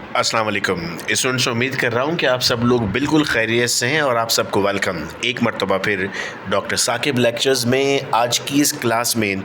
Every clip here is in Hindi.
अस्सलाम वालेकुम। इस से उम्मीद कर रहा हूँ कि आप सब लोग बिल्कुल खैरियत से हैं और आप सबको वेलकम एक मरतबा फिर डॉक्टर साकिब लेक्चर्स में। आज की इस क्लास में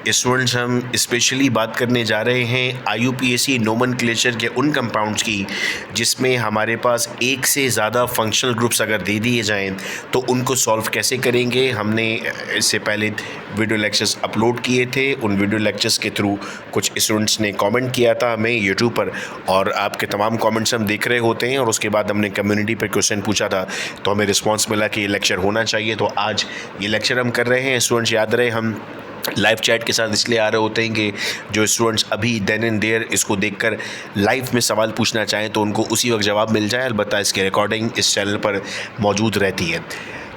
स्टूडेंट्स हम स्पेशली बात करने जा रहे हैं IUPAC नोमेनक्लेचर के उन कंपाउंड्स की जिसमें हमारे पास एक से ज़्यादा फंक्शनल ग्रुप्स अगर दे दिए जाएँ तो उनको सॉल्व कैसे करेंगे। हमने इससे पहले वीडियो लेक्चर्स अपलोड किए थे। उन वीडियो लेक्चर्स के थ्रू कुछ स्टूडेंट्स ने कमेंट किया था हमें यूट्यूब पर और आपके तमाम कमेंट्स हम देख रहे होते हैं और उसके बाद हमने कम्युनिटी पर क्वेश्चन पूछा था तो हमें रिस्पांस मिला कि ये लेक्चर होना चाहिए। तो आज ये लेक्चर हम कर रहे हैं। स्टूडेंट्स याद रहे हम लाइव चैट के साथ इसलिए आ रहे होते हैं कि जो स्टूडेंट्स अभी देन एंड देयर इसको देखकर लाइव में सवाल पूछना चाहें तो उनको उसी वक्त जवाब मिल जाए। अलबत्ता इसकी रिकॉर्डिंग इस चैनल पर मौजूद रहती है।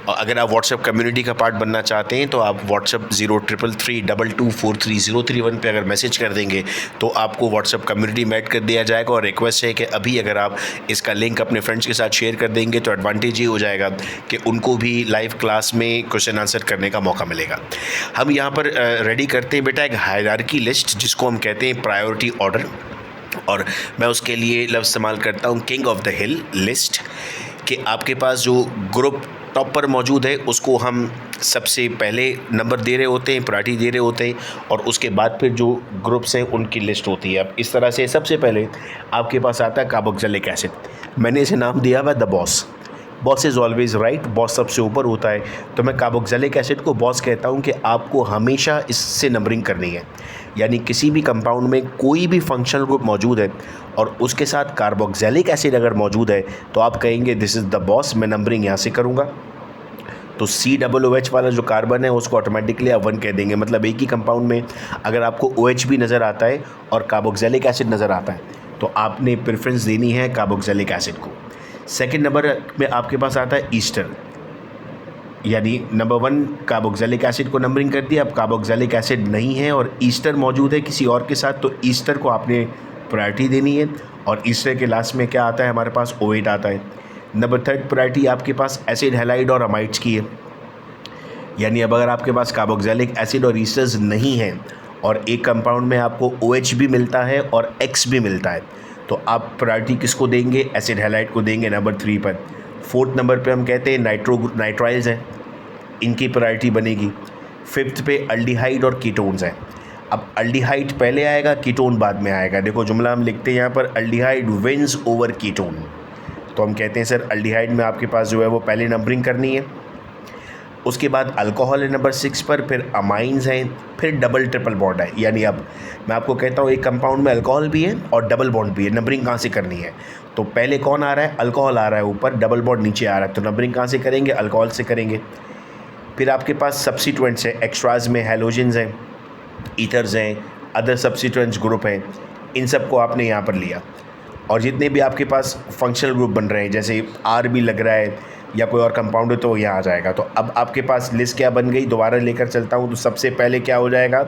और अगर आप व्हाट्सएप कम्युनिटी का पार्ट बनना चाहते हैं तो आप व्हाट्सएप 0333224331 पे अगर मैसेज कर देंगे तो आपको व्हाट्सएप कम्युनिटी में ऐड कर दिया जाएगा। और रिक्वेस्ट है कि अभी अगर आप इसका लिंक अपने फ्रेंड्स के साथ शेयर कर देंगे तो एडवांटेज ये हो जाएगा कि उनको भी लाइव क्लास में क्वेश्चन आंसर करने का मौका मिलेगा। हम यहाँ पर रेडी करते हैं बेटा एक हायरार्की लिस्ट जिसको हम कहते हैं प्रायोरिटी ऑर्डर, और मैं उसके लिए लफ्ज़ इस्तेमाल करता हूँ king of the hill list. कि आपके पास जो ग्रुप टॉप पर मौजूद है उसको हम सबसे पहले नंबर दे रहे होते हैं, प्रायोरिटी दे रहे होते हैं, और उसके बाद फिर जो ग्रुप्स हैं उनकी लिस्ट होती है। अब इस तरह से सबसे पहले आपके पास आता है कार्बोक्सिलिक एसिड। मैंने इसे नाम दिया हुआ the boss. Boss is always right, boss सबसे ऊपर होता है। तो मैं कार्बोक्सिलिक एसिड को बॉस कहता हूँ कि आपको हमेशा इससे नंबरिंग करनी है। यानी किसी भी कंपाउंड में कोई भी फंक्शनल ग्रुप मौजूद है और उसके साथ कार्बोक्सिलिक एसिड अगर मौजूद है तो आप कहेंगे दिस इज़ द बॉस, मैं नंबरिंग यहाँ से करूँगा। तो COOH वाला जो कार्बन है उसको ऑटोमेटिकली आप 1 कह देंगे। मतलब एक ही कंपाउंड में अगर आपको OH भी नज़र आता है और कार्बोक्सिलिक एसिड नज़र आता है तो आपने प्रेफरेंस देनी है कार्बोक्सिलिक एसिड को। सेकंड नंबर में आपके पास आता है ईस्टर, यानी नंबर 1 कार्बोक्सिलिक एसिड को नंबरिंग कर दिया। अब कार्बोक्सिलिक एसिड नहीं है और ईस्टर मौजूद है किसी और के साथ तो ईस्टर को आपने प्रायोरिटी देनी है। और ईस्टर के लास्ट में क्या आता है हमारे पास OH आता है। नंबर 3 प्रायोरिटी आपके पास एसिड हैलाइड और अमाइड्स की है। यानी अब अगर आपके पास कार्बोक्सिलिक एसिड और ईस्टर्स नहीं हैं और एक कंपाउंड में आपको OH भी मिलता है और X भी मिलता है तो आप प्रायोरिटी किसको देंगे, एसिड हैलाइड को देंगे नंबर 3 पर। 4th नंबर पे हम कहते हैं नाइट्राइल्स हैं, इनकी प्रायोरिटी बनेगी। 5th पे अल्डिहाइड और कीटोन्स हैं। अब अल्डिहाइड पहले आएगा, कीटोन बाद में आएगा। देखो जुमला हम लिखते हैं यहाँ पर अल्डिहाइड विंस ओवर कीटोन। तो हम कहते हैं सर अल्डिहाइड में आपके पास जो है वो पहले नंबरिंग करनी है। उसके बाद अल्कोहल है नंबर 6 पर, फिर अमाइंस हैं, फिर डबल ट्रिपल बॉन्ड है। यानी अब मैं आपको कहता हूँ एक कंपाउंड में अल्कोहल भी है और डबल बॉन्ड भी है, नंबरिंग कहाँ से करनी है। तो पहले कौन आ रहा है, अल्कोहल आ रहा है ऊपर, डबल बॉन्ड नीचे आ रहा है, तो नंबरिंग कहाँ से करेंगे, अल्कोहल से करेंगे। फिर आपके पास सब्स्टिट्यूएंट्स हैं, एक्स्ट्राज में हैलोजेंस हैं, ईथर्स हैं, अदर सब्स्टिट्यूएंट्स ग्रुप हैं, इन सब को आपने यहाँ पर लिया। और जितने भी आपके पास फंक्शनल ग्रुप बन रहे हैं जैसे R भी लग रहा है या कोई और कंपाउंड है तो यहाँ आ जाएगा। तो अब आपके पास लिस्ट क्या बन गई, दोबारा लेकर चलता हूँ। तो सबसे पहले क्या हो जाएगा,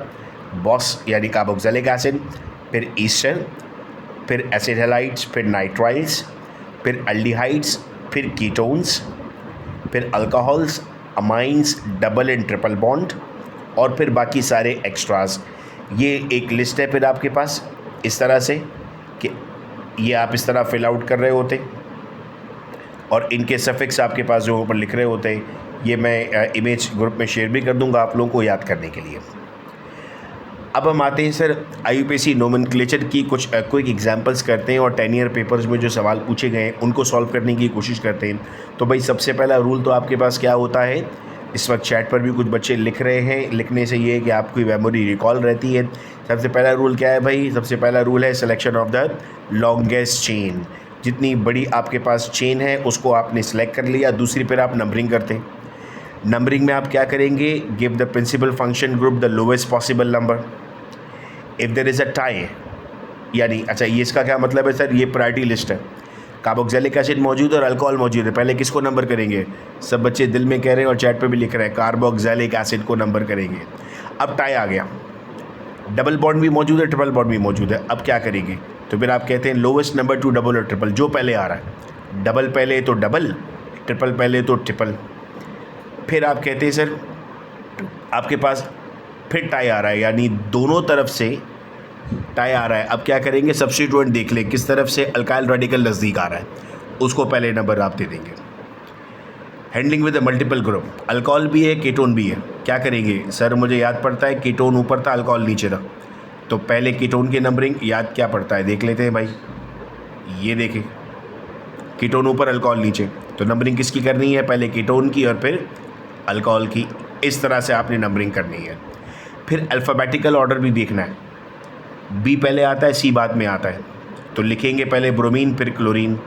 बॉस यानी कार्बोक्सिलिक एसिड, फिर ईस्टर, फिर एसिड हैलाइड्स, फिर नाइट्राइल्स, फिर अल्डिहाइड्स, फिर कीटोन्स, फिर alcohols, amines, double and triple bond, और फिर बाकी सारे एक्स्ट्राज। ये एक लिस्ट है फिर आपके पास इस तरह से कि ये आप इस तरह फिल आउट कर रहे होते और इनके सफिक्स आपके पास जो ऊपर लिख रहे होते हैं। ये मैं इमेज ग्रुप में शेयर भी कर दूंगा आप लोगों को याद करने के लिए। अब हम आते हैं सर IUPAC नोमेनक्लेचर की कुछ क्विक एग्जांपल्स करते हैं और 10 ईयर पेपर्स में जो सवाल पूछे गए हैं उनको सॉल्व करने की कोशिश करते हैं। तो भाई सबसे पहला रूल तो आपके पास क्या होता है, इस वक्त चैट पर भी कुछ बच्चे लिख रहे हैं, लिखने से ये है कि आपकी मेमोरी रिकॉल रहती है। सबसे पहला रूल क्या है भाई, सबसे पहला रूल है selection of the longest chain. जितनी बड़ी आपके पास चेन है उसको आपने सेलेक्ट कर लिया, दूसरी पर आप नंबरिंग करते हैं। नंबरिंग में आप क्या करेंगे, give the principal function group the lowest possible number if there is a tie. यानी अच्छा ये इसका क्या मतलब है सर, ये प्रायोरिटी लिस्ट है, कार्बोक्सिलिक एसिड मौजूद और अल्कोहल मौजूद है, पहले किसको नंबर करेंगे। सब बच्चे दिल में कह रहे हैं और चैट पे भी लिख रहे हैं कार्बोक्सिलिक एसिड को नंबर करेंगे। अब टाई आ गया, डबल बॉन्ड भी मौजूद है, ट्रिपल बॉन्ड भी मौजूद है, अब क्या करेंगे। तो फिर आप कहते हैं लोवेस्ट नंबर टू डबल और ट्रिपल, जो पहले आ रहा है, डबल पहले तो डबल, ट्रिपल पहले तो ट्रिपल। फिर आप कहते हैं सर आपके पास फिर टाई आ रहा है, यानी दोनों तरफ से टाई आ रहा है, अब क्या करेंगे, सब्स्टिट्यूएंट देख लें किस तरफ से अल्काइल रेडिकल नज़दीक आ रहा है, उसको पहले नंबर आप दे देंगे। Handling with multiple group, alcohol भी है कीटोन भी है, क्या करेंगे, सर मुझे याद पड़ता है कीटोन ऊपर था अल्कोहल नीचे था, तो पहले कीटोन की नंबरिंग याद क्या पड़ता है देख लेते हैं भाई। ये देखें कीटोन ऊपर अल्कोहल नीचे, तो नंबरिंग किसकी करनी है, पहले कीटोन की और फिर अल्कोहल की, इस तरह से आपने नंबरिंग करनी है। फिर अल्फ़ाबेटिकल ऑर्डर भी देखना है, बी पहले आता है सी बाद में आता है, तो लिखेंगे पहले ब्रोमीन फिर क्लोरीन।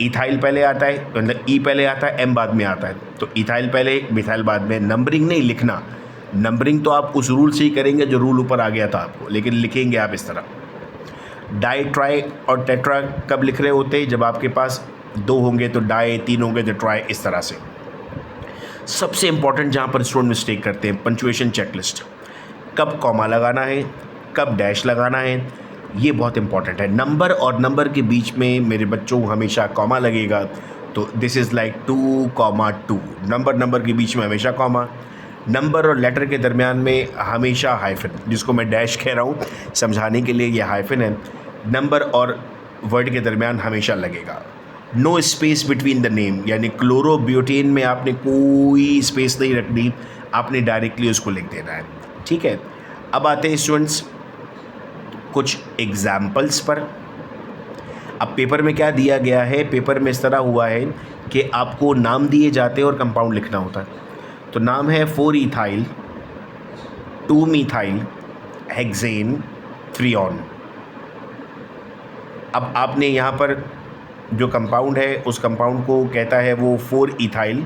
इथाइल पहले आता है, मतलब ई पहले आता है एम बाद में आता है, तो इथाइल पहले मिथाइल बाद में। नंबरिंग नहीं लिखना, नंबरिंग तो आप उस रूल से ही करेंगे जो रूल ऊपर आ गया था आपको, लेकिन लिखेंगे आप इस तरह। डाई ट्राई और टेट्रा कब लिख रहे होते हैं, जब आपके पास 2 होंगे तो डाई, 3 होंगे तो ट्राई, इस तरह से। सबसे इंपॉर्टेंट जहाँ पर स्टूडेंट मिस्टेक करते हैं, पंक्चुएशन चेकलिस्ट, कब कॉमा लगाना है, कब डैश लगाना है, ये बहुत इंपॉर्टेंट है। नंबर और नंबर के बीच में मेरे बच्चों हमेशा कॉमा लगेगा, तो दिस इज़ लाइक 2, 2, नंबर के बीच में हमेशा कॉमा, नंबर और लेटर के दरमियान में हमेशा हाइफन, जिसको मैं डैश कह रहा हूँ समझाने के लिए, ये हाइफन है। नंबर और वर्ड के दरमियान हमेशा लगेगा। No space between the name, यानी क्लोरोब्यूटेन में आपने कोई स्पेस नहीं रखनी, आपने डायरेक्टली उसको लिख देना है, ठीक है। अब आते हैं स्टूडेंट्स कुछ एग्जाम्पल्स पर। अब पेपर में क्या दिया गया है, पेपर में इस तरह हुआ है कि आपको नाम दिए जाते हैं और कंपाउंड लिखना होता है। तो नाम है 4 इथाइल 2 मिथाइल हेक्सेन फ्रियोन। अब आपने यहाँ पर जो कंपाउंड है उस कंपाउंड को कहता है वो 4 इथाइल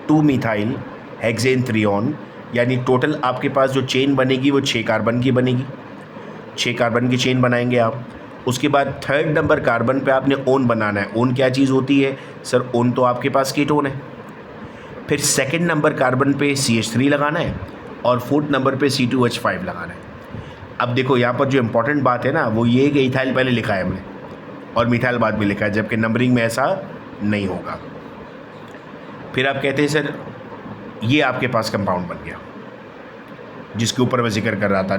2 मिथाइल हेक्सेन फ्रियोन, यानी टोटल आपके पास जो चेन बनेगी वो 6 कार्बन की बनेगी, 6 कार्बन की चेन बनाएंगे आप। उसके बाद 3rd नंबर कार्बन पे आपने ओन बनाना है। ओन क्या चीज़ होती है सर, ओन तो आपके पास कीटोन है। फिर 2nd नंबर कार्बन पे CH3 लगाना है और 4th नंबर पे C2H5 लगाना है। अब देखो यहाँ पर जो इम्पोर्टेंट बात है ना वो ये है कि इथाइल पहले लिखा है हमने और मिथाइल बाद में लिखा है, जबकि नंबरिंग में ऐसा नहीं होगा। फिर आप कहते हैं सर ये आपके पास कंपाउंड बन गया जिसके ऊपर मैं जिक्र कर रहा था,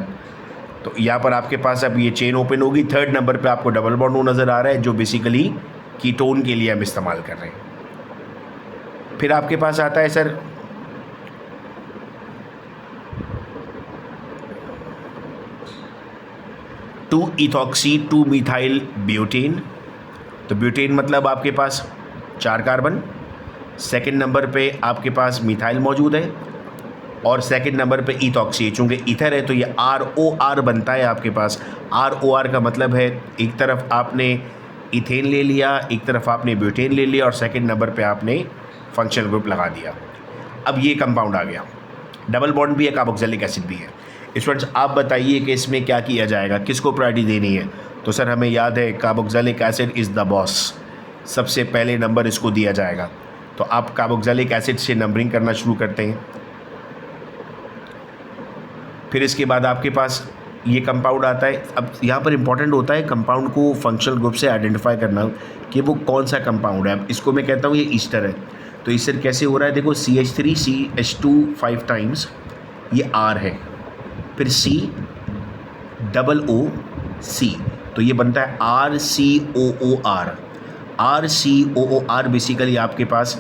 तो यहाँ पर आपके पास अब ये चेन ओपन होगी। 3rd नंबर पे आपको डबल बॉन्ड नज़र आ रहा है जो बेसिकली कीटोन के लिए हम इस्तेमाल कर रहे हैं। फिर आपके पास आता है सर 2-इथॉक्सी 2 मिथाइल ब्यूटेन। तो ब्यूटेन मतलब आपके पास 4 कार्बन, 2nd नंबर पे आपके पास मिथाइल मौजूद है और 2nd नंबर पे इथॉक्सी, चूँकि ईथर है तो ये ROR बनता है आपके पास। ROR का मतलब है एक तरफ आपने इथेन ले लिया, एक तरफ आपने ब्यूटेन ले लिया और 2nd नंबर पे आपने फंक्शनल ग्रुप लगा दिया। अब ये कंपाउंड आ गया, डबल बॉन्ड भी है, कार्बोक्सिलिक एसिड भी है। स्टूडेंट्स आप बताइए कि इसमें क्या किया जाएगा, किसको प्रायोरिटी देनी है। तो सर हमें याद है carboxylic acid is the boss, सबसे पहले नंबर इसको दिया जाएगा। तो आप कार्बोक्सिलिक एसिड से नंबरिंग करना शुरू करते हैं। फिर इसके बाद आपके पास ये कंपाउंड आता है। अब यहाँ पर इंपॉर्टेंट होता है कंपाउंड को फंक्शनल ग्रुप से आइडेंटिफाई करना कि वो कौन सा कंपाउंड है। अब इसको मैं कहता हूँ ये ईस्टर है। तो ईस्टर कैसे हो रहा है, देखो CH3 CH2 5 टाइम्स, ये R है, फिर COOC, तो ये बनता है RCOOR। RCOOR बेसिकली आपके पास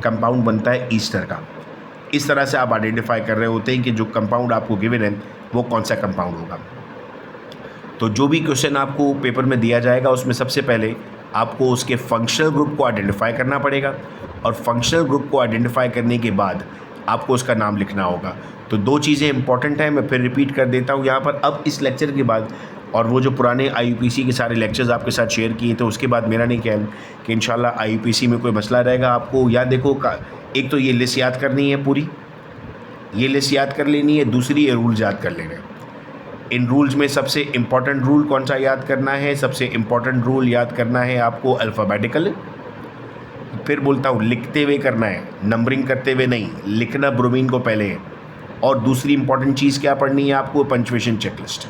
कंपाउंड बनता है ईस्टर का। इस तरह से आप आइडेंटिफाई कर रहे होते हैं कि जो कंपाउंड आपको गिवन है वो कौन सा कंपाउंड होगा। तो जो भी क्वेश्चन आपको पेपर में दिया जाएगा उसमें सबसे पहले आपको उसके फंक्शनल ग्रुप को आइडेंटिफाई करना पड़ेगा और फंक्शनल ग्रुप को आइडेंटिफाई करने के बाद आपको उसका नाम लिखना होगा। तो 2 चीज़ें इंपॉर्टेंट हैं, मैं फिर रिपीट कर देता हूँ यहाँ पर। अब इस लेक्चर के बाद और वो जो पुराने IUPAC के सारे लेक्चर्स आपके साथ शेयर किए तो उसके बाद मेरा नहीं ख्याल कि इंशाल्लाह IUPAC में कोई मसला रहेगा। आपको याद देखो एक तो ये लिस्ट याद करनी है, पूरी ये लिस्ट याद कर लेनी है, दूसरी ये रूल्स याद कर लेने हैं। इन रूल्स में सबसे इम्पॉर्टेंट रूल कौन सा याद करना है, सबसे इम्पॉर्टेंट रूल याद करना है आपको अल्फ़ाबेटिकल। फिर बोलता हूँ लिखते हुए करना है, नंबरिंग करते हुए नहीं, लिखना ब्रोमीन को पहले है। और दूसरी इंपॉर्टेंट चीज़ क्या पढ़नी है आपको, पंक्चुएशन चेकलिस्ट।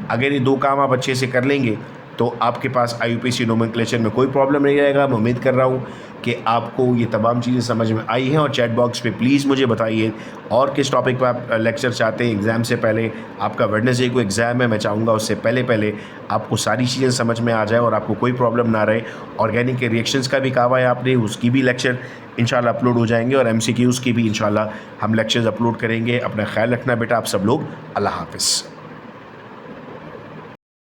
अगर ये 2 काम आप अच्छे से कर लेंगे तो आपके पास IUPAC नोमेनक्लेचर में कोई प्रॉब्लम नहीं रहेगा। मैं उम्मीद कर रहा हूँ कि आपको ये तमाम चीज़ें समझ में आई हैं और चैट बॉक्स पे प्लीज़ मुझे बताइए और किस टॉपिक पर आप लेक्चर चाहते हैं। एग्ज़ाम से पहले आपका वेडनेसडे को एग्ज़ाम है, मैं चाहूँगा उससे पहले आपको सारी चीज़ें समझ में आ जाए और आपको कोई प्रॉब्लम ना रहे। ऑर्गेनिक के रिएक्शंस का भी कहा है आपने, उसकी भी लेक्चर इंशाल्लाह अपलोड हो जाएंगे और MCQs की भी इंशाल्लाह हम लेक्चर्स अपलोड करेंगे। अपना ख्याल रखना बेटा आप सब लोग। अल्लाह हाफ़िज़।